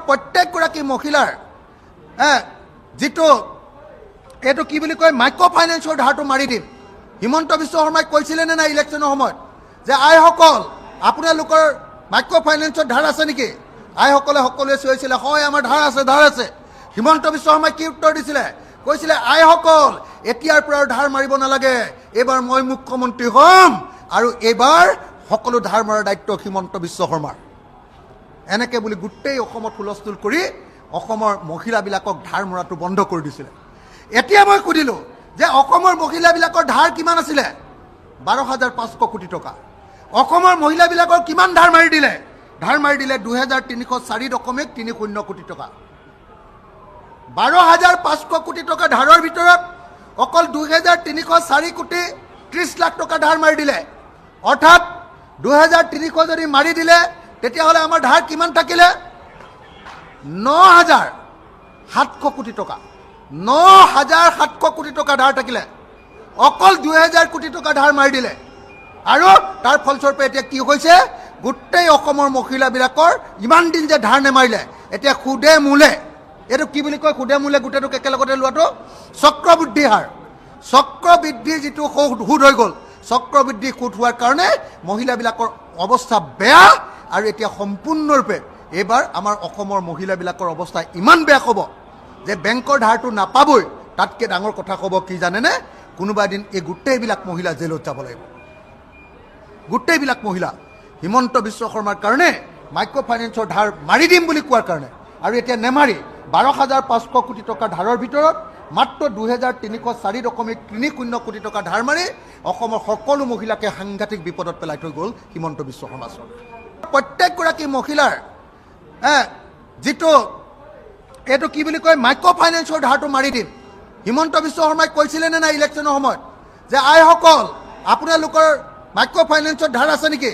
প্ৰত্যেকগৰাকী মহিলাৰ যিটো এইটো কি বুলি কয় মাইক্ৰ' ফাইনেন্সৰ ধাৰটো মাৰি দিম। হিমন্ত বিশ্ব শৰ্মাই কৈছিলে নে নাই ইলেকশ্যনৰ সময়ত যে আইসকল আপোনালোকৰ মাইক্ৰ' ফাইনেন্সৰ ধাৰ আছে নেকি? আইসকলে সকলোৱে চিঞৰিছিলে হয় আমাৰ ধাৰ আছে। হিমন্ত বিশ্ব শৰ্মাই কি উত্তৰ দিছিলে? কৈছিলে আইসকল এতিয়াৰ পৰা ধাৰ মাৰিব নালাগে, এইবাৰ মই মুখ্যমন্ত্ৰী হ'ম আৰু এইবাৰ সকলো ধাৰ মৰাৰ দায়িত্ব হিমন্ত বিশ্ব শৰ্মাৰ। এনেকৈ বুলি গোটেই অসমত হুলস্থুল কৰি অসমৰ মহিলাবিলাকক ধাৰ মৰাটো বন্ধ কৰি দিছিলে। এতিয়া মই সুধিলোঁ যে অসমৰ মহিলাবিলাকৰ ধাৰ কিমান আছিলে? 12,500 কোটি টকা। অসমৰ মহিলাবিলাকৰ কিমান ধাৰ মাৰি দিলে? ধাৰ মাৰি দিলে 2,304.30 কোটি টকা। 12,500 কোটি টকা ধাৰৰ ভিতৰত অকল 2,304 কোটি 30 লাখ টকা ধাৰ মাৰি দিলে। অৰ্থাৎ 2,300 যদি মাৰি দিলে তেতিয়াহ'লে আমাৰ ধাৰ কিমান থাকিলে? 9,700 কোটি টকা। 9,700 কোটি টকা ধাৰ থাকিলে। অকল 2,000 কোটি টকা ধাৰ মাৰি দিলে আৰু তাৰ ফলস্বৰূপে এতিয়া কি হৈছে? গোটেই অসমৰ মহিলাবিলাকৰ ইমান দিন যে ধাৰ নেমাৰিলে এতিয়া সুদে মূলে, এইটো কি বুলি কয় সুদে মূলে গোটেইটোক একেলগতে লোৱাটো চক্ৰবৃদ্ধি হাৰ। চক্ৰবৃদ্ধি যিটো সুদ হৈ গ'ল, চক্ৰবৃদ্ধি সুদ হোৱাৰ কাৰণে মহিলাবিলাকৰ অৱস্থা বেয়া আৰু এতিয়া সম্পূৰ্ণৰূপে এইবাৰ আমাৰ অসমৰ মহিলাবিলাকৰ অৱস্থা ইমান বেয়া হ'ব যে বেংকৰ ধাৰটো নাপাবই। তাতকৈ ডাঙৰ কথা ক'ব কি জানেনে? কোনোবা এদিন এই গোটেইবিলাক মহিলা জেলত যাব লাগিব। গোটেইবিলাক মহিলা হিমন্ত বিশ্ব শৰ্মাৰ কাৰণে মাইক্ৰ' ফাইনেন্সৰ ধাৰ মাৰি দিম বুলি কোৱাৰ কাৰণে আৰু এতিয়া নেমাৰি 12,500 কোটি টকা ধাৰৰ ভিতৰত মাত্ৰ 2,304.30 কোটি টকা ধাৰ মাৰি অসমৰ সকলো মহিলাকে সাংঘাতিক বিপদত পেলাই থৈ গ'ল হিমন্ত বিশ্ব শৰ্মা চৰকাৰে। প্ৰত্যেকগৰাকী মহিলাৰ যিটো এইটো কি বুলি কয় মাইক্ৰ' ফাইনেন্সৰ ধাৰটো মাৰি দিম। হিমন্ত বিশ্ব শৰ্মাই কৈছিলে নে নাই ইলেকশ্যনৰ সময়ত যে আইসকল আপোনালোকৰ মাইক্ৰ' ফাইনেন্সৰ ধাৰ আছে নেকি?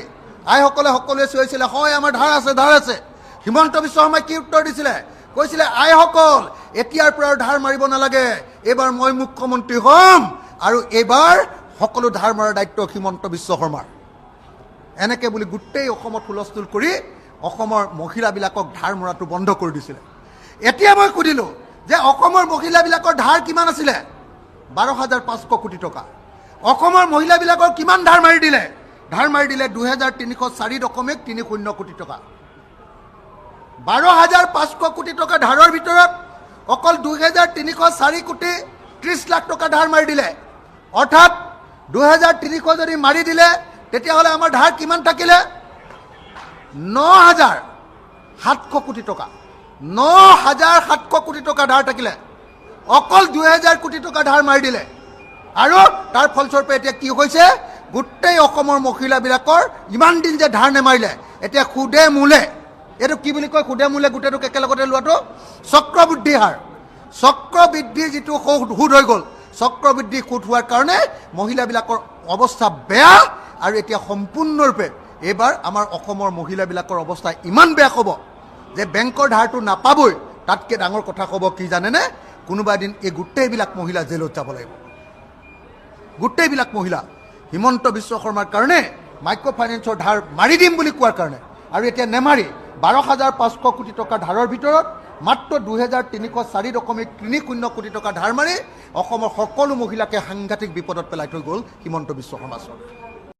আইসকলে সকলোৱে চিঞৰিছিলে হয় আমাৰ ধাৰ আছে। হিমন্ত বিশ্ব শৰ্মাই কি উত্তৰ দিছিলে? কৈছিলে আইসকল এতিয়াৰ পৰা ধাৰ মাৰিব নালাগে, এইবাৰ মই মুখ্যমন্ত্ৰী হ'ম আৰু এইবাৰ সকলো ধাৰ মৰাৰ দায়িত্ব হিমন্ত বিশ্ব শৰ্মাৰ। এনেকৈ বুলি গোটেই অসমত হুলস্থুল কৰি অসমৰ মহিলাবিলাকক ধাৰ মৰাটো বন্ধ কৰি দিছিলে। এতিয়া মই সুধিলোঁ যে অসমৰ মহিলাবিলাকৰ ধাৰ কিমান আছিলে? 12,500 কোটি টকা। অসমৰ মহিলাবিলাকৰ কিমান ধাৰ মাৰি দিলে? ধাৰ মাৰি দিলে 2,304.30 কোটি টকা। 12,500 কোটি টকা ধাৰৰ ভিতৰত অকল 2,304 কোটি 30 লাখ টকা ধাৰ মাৰি দিলে। অৰ্থাৎ 2,300 যদি মাৰি দিলে তেতিয়াহ'লে আমাৰ ধাৰ কিমান থাকিলে? 9,700 কোটি টকা। 9,700 কোটি টকা ধাৰ থাকিলে। অকল 2,000 কোটি টকা ধাৰ মাৰি দিলে আৰু তাৰ ফলস্বৰূপে এতিয়া কি হৈছে? গোটেই অসমৰ মহিলাবিলাকৰ ইমান দিন যে ধাৰ নেমাৰিলে এতিয়া সুদে মূলে, এইটো কি বুলি কয় সুদে মূলে গোটেইটোক একেলগতে লোৱাটো চক্ৰবৃদ্ধি হাৰ। চক্ৰবৃদ্ধি যিটো সুদ হৈ গ'ল, চক্ৰবৃদ্ধি সুদ হোৱাৰ কাৰণে মহিলাবিলাকৰ অৱস্থা বেয়া আৰু এতিয়া সম্পূৰ্ণৰূপে এইবাৰ আমাৰ অসমৰ মহিলাবিলাকৰ অৱস্থা ইমান বেয়া হ'ব যে বেংকৰ ধাৰটো নাপাবই। তাতকৈ ডাঙৰ কথা ক'ব কি জানেনে? কোনোবা এদিন এই গোটেইবিলাক মহিলা জেলত যাব লাগিব। গোটেইবিলাক মহিলা হিমন্ত বিশ্ব শৰ্মাৰ কাৰণে মাইক্ৰ' ফাইনেন্সৰ ধাৰ মাৰি দিম বুলি কোৱাৰ কাৰণে আৰু এতিয়া নেমাৰি 12,500 কোটি টকা ধাৰৰ ভিতৰত মাত্ৰ 2,304.30 কোটি টকা ধাৰ মাৰি অসমৰ সকলো মহিলাকে সাংঘাতিক বিপদত পেলাই থৈ গ'ল হিমন্ত বিশ্ব শৰ্মা চৰকাৰে।